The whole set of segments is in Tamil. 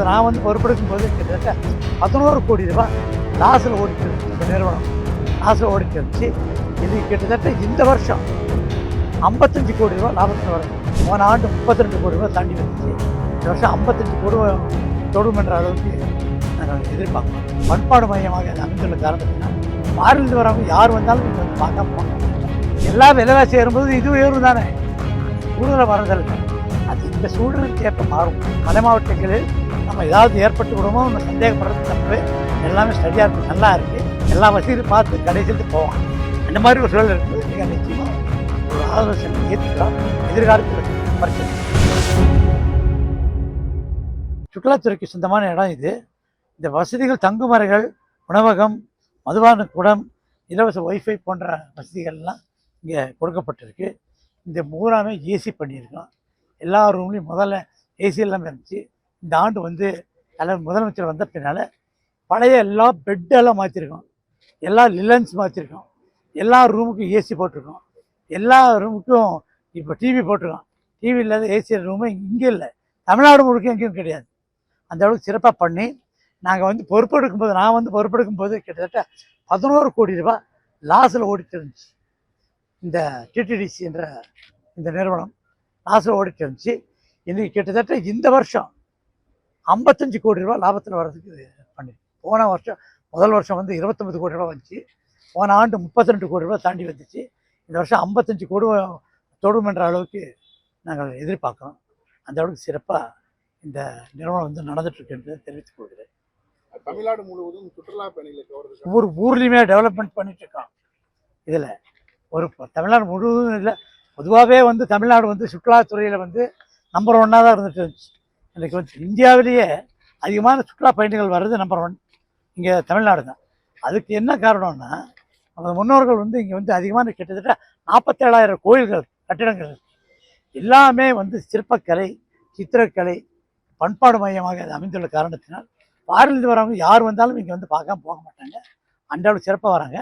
நான் வந்து பொறுப்பெடுக்கும் போது கிட்டத்தட்ட 11 கோடி ரூபாய் லாஸில் ஓடிட்டு இந்த நிறுவனம் லாஸில் ஓடிட்டு இருந்துச்சு. இது கிட்டத்தட்ட இந்த வருஷம் 55 கோடி ரூபா லாபத்தில் வரும். போன ஆண்டு 32 கோடி ரூபா தாண்டி வந்துச்சு. இந்த வருஷம் 55 கோடி தொடும் என்ற அளவுக்கு நாங்கள் எதிர்பார்க்கணும். பண்பாடு மையமாக அமைந்துள்ள காரணத்தினால் மாறிலிருந்து வரவங்க யார் வந்தாலும் நீங்கள் வந்து பார்க்க போகணும். எல்லா விலைவாசி ஏறும்போது இது உயர்வு தானே, கூடுதலாக வரதில்லை. அது இந்த சூழ்நிலைக்கு ஏற்ப மாறும். மலை மாவட்டங்களில் நம்ம ஏதாவது ஏற்பட்டு விடுமோ ஒன்று சந்தேகப்படுறது தப்பு. எல்லாமே சரியாக இருக்குது, நல்லா இருக்குது, எல்லா வசதியும் பார்த்து கடைசிக்கு போவோம். அந்த மாதிரி ஒரு சூழல் இருக்குது. நீங்கள் நிச்சயமாக ஒரு ஆலோசனை ஏற்றுக்கலாம். எதிர்காலத்தில் பிரச்சனை. சுற்றுலாத்துறைக்கு சொந்தமான இடம் இது. இந்த வசதிகள் தங்குமறைகள், உணவகம், மதுபான குடம், இலவச ஒய்ஃபை போன்ற வசதிகள்லாம் இங்கே கொடுக்கப்பட்டிருக்கு. இந்த பூராமே ஏசி பண்ணியிருக்கோம். எல்லா ரூம்லேயும் முதல்ல ஏசி எல்லாமே இருந்துச்சு. இந்த ஆண்டு வந்து முதலமைச்சர் வந்த பின்னால் பழைய எல்லா பெட்டெல்லாம் மாற்றிருக்கோம், எல்லா லிலன்ஸ் மாற்றிருக்கோம், எல்லா ரூமுக்கும் ஏசி போட்டிருக்கோம், எல்லா ரூமுக்கும் இப்போ டிவி போட்டிருக்கோம். டிவி இல்லாத ஏசி ரூமு இங்கே இல்லை, தமிழ்நாடு முழுக்க எங்கேயும் கிடையாது. அந்த அளவுக்கு சிறப்பாக பண்ணி நாங்கள் வந்து பொறுப்பெடுக்கும்போது, நான் வந்து பொறுப்பெடுக்கும்போது கிட்டத்தட்ட 11 கோடி ரூபாய் லாஸில் ஓடிட்டு இருந்துச்சு. இந்த டிடிடிசி என்ற இந்த நிறுவனம் லாஸில் ஓடிட்டு இருந்துச்சு. இன்றைக்கி கிட்டத்தட்ட இந்த வருஷம் 55 கோடி ரூபா லாபத்தில் வர்றதுக்கு பண்ணி. போன வருஷம் முதல் வருஷம் வந்து 29 கோடி ரூபா வந்துச்சு. போன ஆண்டு 32 கோடி ரூபா தாண்டி வந்துச்சு. இந்த வருஷம் 55 கோடி தொடும் என்ற அளவுக்கு நாங்கள் எதிர்பார்க்குறோம். அந்த அளவுக்கு சிறப்பாக இந்த நிறுவனம் வந்து நடந்துட்டுருக்குன்றதை தெரிவித்துக் கொள்கிறேன். தமிழ்நாடு முழுவதும் சுற்றுலா பயணிகளுக்கு ஒவ்வொரு ஊர்லேயுமே டெவலப்மெண்ட் பண்ணிட்டுருக்கோம். இதில் ஒரு தமிழ்நாடு முழுவதும் இல்லை, பொதுவாகவே வந்து தமிழ்நாடு வந்து சுற்றுலாத்துறையில் வந்து நம்பர் 1 தான் இருந்துட்டு இருந்துச்சு. இன்றைக்கி வந்து இந்தியாவிலேயே அதிகமான சுற்றுலா பயணிகள் வர்றது நம்பர் 1 இங்கே தமிழ்நாடு தான். அதுக்கு என்ன காரணம்னா, நம்ம முன்னோர்கள் வந்து இங்கே வந்து அதிகமான கிட்டத்தட்ட 47,000 கோயில்கள், கட்டிடங்கள் எல்லாமே வந்து சிற்பக்கலை, சித்திரக்கலை, பண்பாடு மையமாக அது அமைந்துள்ள காரணத்தினால் பாரிலிருந்து வரவங்க யார் வந்தாலும் இங்கே வந்து பார்க்காம போக மாட்டாங்க. அந்த அளவுக்கு சிறப்பாக வராங்க.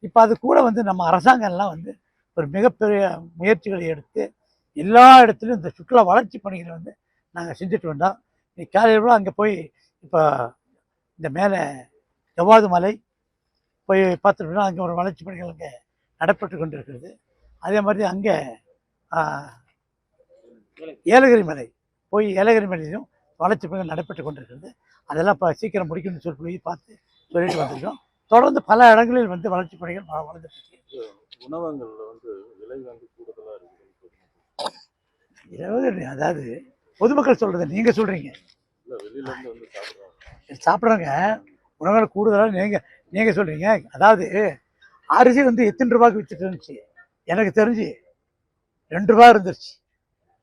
இப்போ அது கூட வந்து நம்ம அரசாங்கம்லாம் வந்து ஒரு மிகப்பெரிய முயற்சிகளை எடுத்து எல்லா இடத்துலையும் இந்த சுற்றுலா வளர்ச்சி பணிகளை வந்து நாங்கள் செஞ்சுட்டு வந்தோம். இன்னைக்கு காலையில் கூட அங்கே போய் இப்போ இந்த மேலே ஜவ்வாது மலை போய் பார்த்துட்டோம்னா அங்கே ஒரு வளர்ச்சி பணிகள் அங்கே நடைபெற்று கொண்டு இருக்கிறது. அதே மாதிரி அங்கே ஏலகிரி மலை போய் ஏலகிரி மலையிலும் வளர்ச்சி பணிகள் நடைபெற்று கொண்டு இருக்கிறது. அதெல்லாம் இப்போ சீக்கிரம் முடிக்கணும்னு சொல்லி போய் பார்த்து சொல்லிட்டு வந்திருக்கோம். தொடர்ந்து பல இடங்களில் வந்து வளர்ச்சி பணிகள் வளர்ந்துட்டு இருக்கு. உணவகங்களில் வந்து விலை வந்து கூடுதலாக இருக்குது. அதாவது பொதுமக்கள் சொல்கிறத நீங்கள் சொல்கிறீங்க, சாப்பிட்றவங்க உணவுகள் கூடுதலாக நீங்கள் சொல்கிறீங்க. அதாவது அரிசி வந்து எத்தனை ரூபாய்க்கு விற்றுட்டு இருந்துச்சு, எனக்கு தெரிஞ்சு 2 ரூபா இருந்துருச்சு.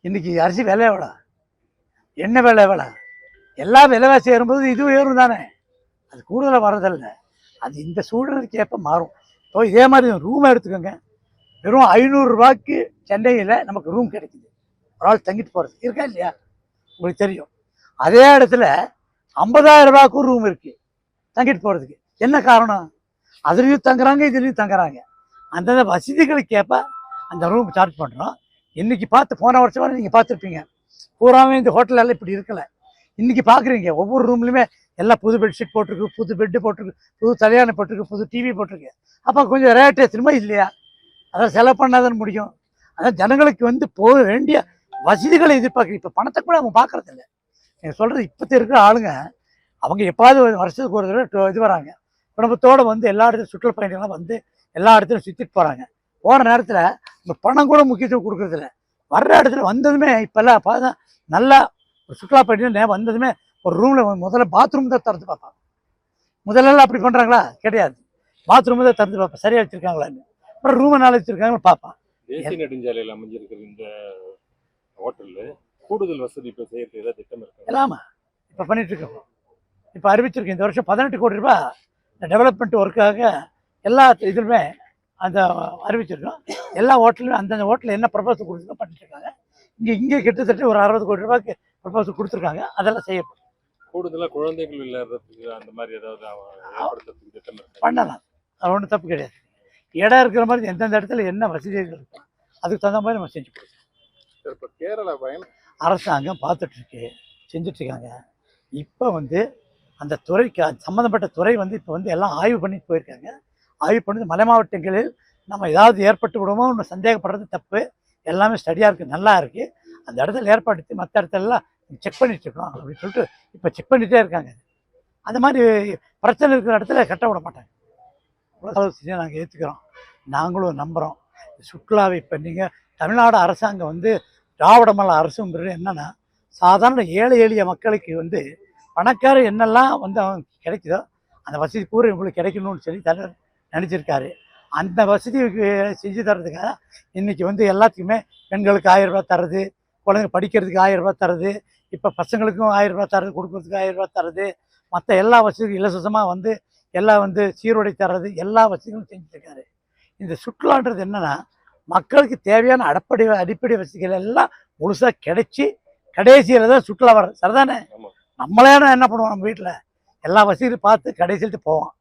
இன்றைக்கி அரிசி விலை எவ்வளோ, எண்ணெய் விலை எவ்வளோ, எல்லா விலைவாசி ஏறும்போது இது உயர்வு தானே, அது கூடுதலாக வர்றதில்லை. அது இந்த சூழ்நிலைக்கு ஏற்ப மாறும். இப்போ இதே மாதிரி ரூமை எடுத்துக்கோங்க, வெறும் 500 ரூபாய்க்கு சென்னையில் நமக்கு ரூம் கிடைக்குது. ஒரு ஆள் தங்கிட்டு போகிறது இருக்கா இல்லையா, உங்களுக்கு தெரியும். அதே இடத்துல 50,000 ரூபாய்க்கும் ரூம் இருக்குது தங்கிட்டு போகிறதுக்கு. என்ன காரணம், அதுலேயும் தங்குறாங்க, இதுலேயும் தங்குறாங்க. அந்தந்த வசதிகளுக்கு ஏற்ப அந்த ரூம் சார்ஜ் பண்ணுறோம். இன்றைக்கி போன வருஷம் வரை நீங்கள் பார்த்துருப்பீங்க, பூராமே இந்த ஹோட்டலெல்லாம் இப்படி இருக்கலை. இன்றைக்கி பார்க்குறீங்க ஒவ்வொரு ரூம்லையுமே எல்லாம் புது பெட்ஷீட் போட்டிருக்கு, புது பெட்டு போட்டிருக்கு, புது தலையாணை போட்டிருக்கு, புது டிவி போட்டிருக்கு. அப்போ கொஞ்சம் ரேட்டு திரும்ப இல்லையா, அதான் செலவு பண்ணாதான் முடியும். அதான் ஜனங்களுக்கு வந்து போக வேண்டிய வசதிகளை எதிர்பார்க்குறீங்க. இப்போ பணத்தை கூட அவங்க பார்க்குறது இல்லை. நீங்கள் சொல்கிறது இப்போத்த இருக்கிற ஆளுங்க அவங்க எப்பாவது வருஷத்துக்கு ஒரு தடவை இது வராங்க, குடும்பத்தோடு வந்து எல்லா இடத்துலையும் சுற்றுலா பயணிகள்லாம் வந்து எல்லா இடத்துலையும் சுற்றிட்டு போகிறாங்க. போகிற நேரத்தில் இந்த பணம் கூட முக்கியத்துவம் கொடுக்குறதில்ல. வர்ற இடத்துல வந்ததுமே இப்போல்லாம் பார்த்தா நல்லா ஒரு சுற்றுலா பயணிகள் வந்ததுமே ஒரு ரூமில் முதல்ல பாத்ரூம் தான் திறந்து பார்ப்பாங்க. முதல்லலாம் அப்படி பண்ணுறாங்களா, கிடையாது. பாத்ரூம் தான் திறந்து பார்ப்பேன் சரியாக வச்சுருக்காங்களான்னு. அப்புறம் ரூமை நல்லா வச்சுருக்காங்கன்னு பார்ப்பான். தேசிய நெடுஞ்சாலையில் அமைஞ்சிருக்கிற இந்த ஹோட்டலில் கூடுதல் வசதி இப்போ செய்யறது ஏதாவது திட்டம் இருக்கு? எல்லாமா இப்போ பண்ணிகிட்ருக்கோம். இப்போ அறிவிச்சிருக்கேன், இந்த வருஷம் 18 கோடி ரூபாய் இந்த டெவலப்மெண்ட் ஒர்க்காக எல்லா இதுலுமே அந்த அறிவிச்சிருக்கோம். எல்லா ஹோட்டலுமே அந்தந்த ஹோட்டலில் என்ன ப்ரப்போசல் கொடுத்துருக்கோம் பண்ணிட்டுருக்காங்க. இங்கே கிட்டத்தட்ட ஒரு 60 கோடி ரூபாய்க்கு ப்ரப்போசல் கொடுத்துருக்காங்க. அதெல்லாம் செய்யப்படும். கூடுதலாக குழந்தைகள் விளையாடுறதுக்கு அந்த மாதிரி ஏதாவது ஏற்படுத்துறதுக்கு திட்டம் இருக்கு? பண்ணலாம், அது ஒன்றும் தப்பு கிடையாது. இடம் இருக்கிற மாதிரி எந்தெந்த இடத்துல என்ன வசதிகள் இருக்கும் அதுக்கு தகுந்த மாதிரி நம்ம செஞ்சு கொடுக்கணும். இப்போ கேரளா அரசாங்கம் பார்த்துட்ருக்கு, செஞ்சிட்ருக்காங்க. இப்போ வந்து அந்த துறைக்கு சம்மந்தப்பட்ட துறை வந்து இப்போ வந்து எல்லாம் ஆய்வு பண்ணிட்டு போயிருக்காங்க. ஆய்வு பண்ணி மலை மாவட்டங்களில் நம்ம ஏதாவது ஏற்பட்டு விடுமோ ஒன்று சந்தேகப்படுறது தப்பு. எல்லாமே ஸ்டடியாக இருக்குது, நல்லா இருக்குது. அந்த இடத்துல ஏற்படுத்தி மற்ற இடத்துலலாம் செக் பண்ணிட்டுருக்கோம் அப்படின்னு சொல்லிட்டு இப்போ செக் பண்ணிகிட்டே இருக்காங்க. அந்த மாதிரி பிரச்சனை இருக்கிற இடத்துல கட்ட விட மாட்டாங்க. ஆலோசனையை நாங்கள் ஏற்றுக்கிறோம், நாங்களும் நம்புகிறோம். சுற்றுலாவை இப்போ நீங்கள் தமிழ்நாடு அரசாங்கம் வந்து திராவிட மாடல் அரசுங்கிறது என்னென்னா, சாதாரண ஏழை எளிய மக்களுக்கு வந்து பணக்காரர் என்னெல்லாம் வந்து அவங்க கிடைக்குதோ அந்த வசதி பூரா இவங்களுக்கு கிடைக்கணும்னு சொல்லி தலைவர் நினச்சிருக்காரு. அந்த வசதிக்கு செஞ்சு தர்றதுக்காக இன்றைக்கி வந்து எல்லாத்துக்குமே பெண்களுக்கு 1000 ரூபா தர்றது, குழந்தைங்க படிக்கிறதுக்கு 1000 ரூபா தர்றது, இப்போ பசங்களுக்கும் 1000 ரூபா தர்றது, கொடுக்குறதுக்கு 1000 ரூபா தர்றது, மற்ற எல்லா வசதியும் இலவசமாக வந்து எல்லாம் வந்து சீருடை தர்றது, எல்லா வசதிகளும் செஞ்சுருக்காரு. இந்த சுற்றுலான்றது என்னென்னா, மக்களுக்கு தேவையான அடிப்படை வசதிகள் எல்லாம் முழுசாக கிடைச்சி கடைசியில் தான் சுற்றுலா வர்றது. சரிதானே? நம்மளே என்ன பண்ணுவோம், நம்ம வீட்டில் எல்லா வசதியும் பார்த்து கடைசியிட்டு போவோம்.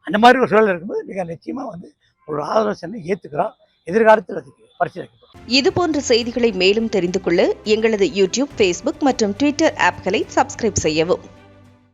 அந்த மாதிரி ஒரு சூழல் இருக்கும்போது மிக நிச்சயமாக வந்து ஒரு ஆலோசனை ஏற்றுக்கிறோம். எதிர்காலத்தில் அதுக்கு பரிசீலிக்கிறோம். இது போன்ற செய்திகளை மேலும் தெரிந்து கொள்ள எங்களது யூடியூப், ஃபேஸ்புக் மற்றும் ட்விட்டர் ஆப்களை சப்ஸ்கிரைப் செய்யவும்.